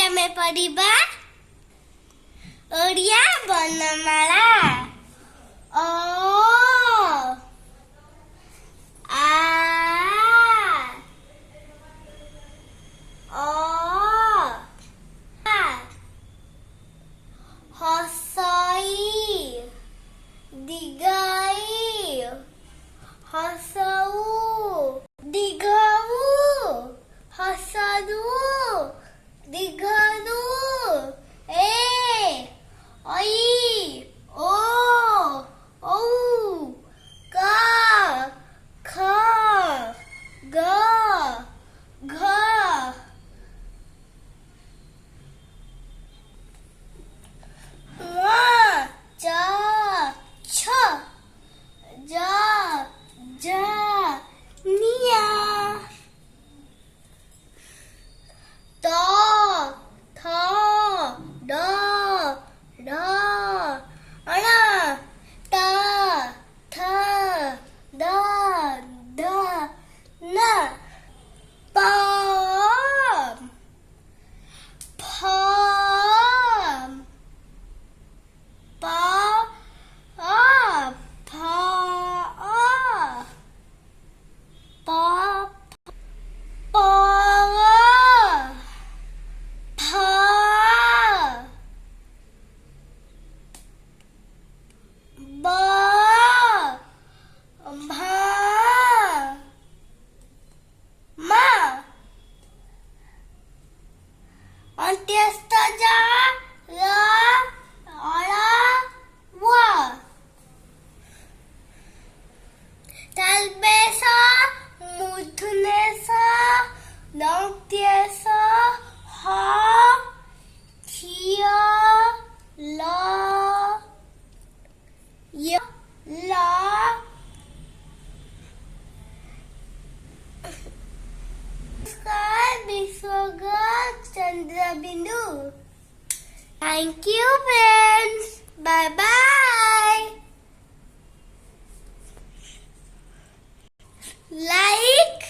ଆମେ ପଢିବା ଓଡ଼ିଆ ବର୍ଣ୍ଣମାଳା। ଅ ଆ ଅ ଆ ହସଇ ଦିଗଇ ହସଉ ଦିଘଉ ହସରୁ ଦିଘରୁ ଏ ଐ ଓ ଔ କ ଖ ଗ ଘ ङ ଚ ଛ ଜ ଝ ନିଆ ତ ଥ ଡ଼ ଢ ଣ ଟ ଥ ଦ ଧ ନ ପ ଫ ପ ଫ ପ ପ ଫ ବ ଭ ମ ଅନ୍ତ୍ୟସ୍ଥ ଜ ର ଅଳ ୱ ତାଲବେଶ ମୂର୍ଧନ୍ୟଷ ଦନ୍ତ୍ୟଷ ହ କ୍ଷିୟ ଲ ୟ ଲ ବିସର୍ଗ ଚନ୍ଦ୍ରବିନ୍ଦୁ। Thank you friends. Bye bye. Like